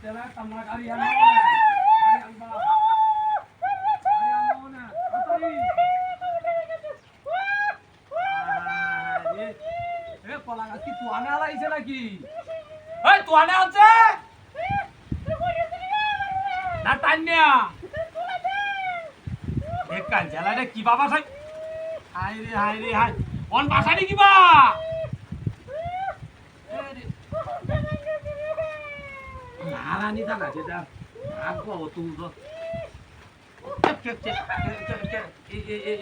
তেলা কামনা গাড়ি আনো না গাড়ি আনবা গাড়ি আনো না তাড়াতাড়ি এ কলা গাছ কি তুয়ানে আলাইছে নাকি এই তুয়ানে আছে না টান্যা দেখ কাল জেলাটা কি বাবা ভাই হাই রে হাই কোন ভাষাটি কিবা নারানি দাদা যেটা আগবো তুই তো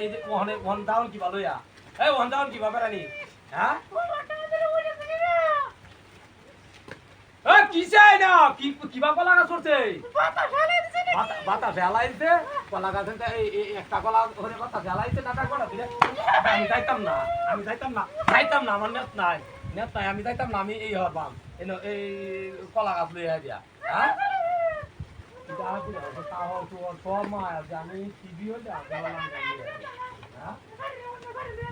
এই যে ওয়ান ডাউন কি ভালো ইয়া এই ওয়ান ডাউন কি বাবা রানী হ্যাঁ এ কিসে না কি কিবা কলা গাছ করছে বাতা ফেলাইছে কলা গাছ এই একটা কলা ধরে বাতা ফেলাইছে নাটা করা দিলে আমি যাইতাম না আমার নেট নাই আমি যাইতাম না আমি এই হরবাম এই কলা গাছ লইয়া দিয়া হ্যাঁ আমি টিভিও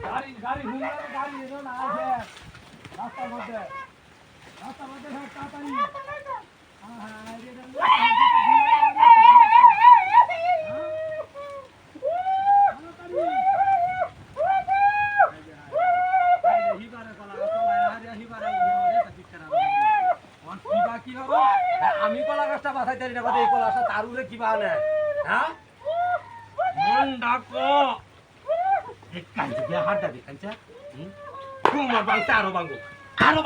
গাড়ি গাড়ি গাড়ি না আছে রাস্তার মধ্যে তাড়াতাড়ি আমি কলা গাছটা বাঁচাই তারি না এই কলা গাছটা তার উপরে কি বাহানে হ্যাঁ মন ডাকো কাঞ্চে দিয়ে হাত দাবি কাঞ্চা তোমার বাংতে আরো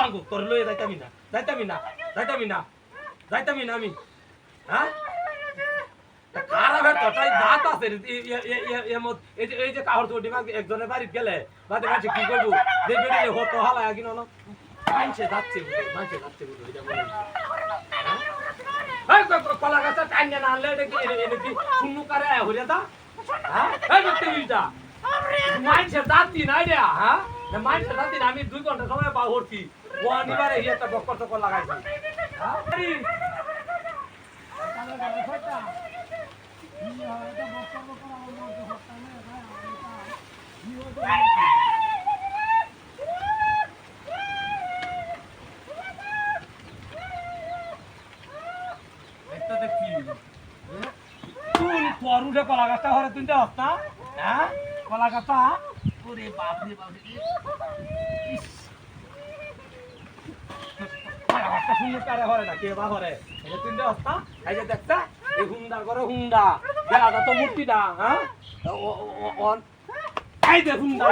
বাঙ্গো তোর লয়ে যাইতামি না আমি হ্যাঁ কারা ভাই তোটাই দাঁত আছে এই যে কাহর চটি একজনের বাড়িতে গেলে বাদে মাঝে কি করবো দেখবে হতো হালায় কিনা মানছে যাচ্ছে কলা গাছটা টাইনে না আনলে এটা কি শূন্য কারে হইয়া দা হ্যাঁ মানছে যাচ্ছি না রে হ্যাঁ মানছে যাচ্ছি না আমি 2 ঘন্টা সময় পা হচ্ছি ও আনিবারে একটা বক্কর চক্কর লাগাইছি উঠে কলা গাছটা ঘরে তুলতে হস না হ্যাঁ কলা গাছটা ওরে বাপরে কলা গাছটা সুন্দর কারে ঘরে না কে বা ঘরে এটা তুলতে হস না এই যে দেখতা এই হুন্ডা করে হুন্ডা দেখা তো মূর্তিটা হ্যাঁ এই যে হুন্ডা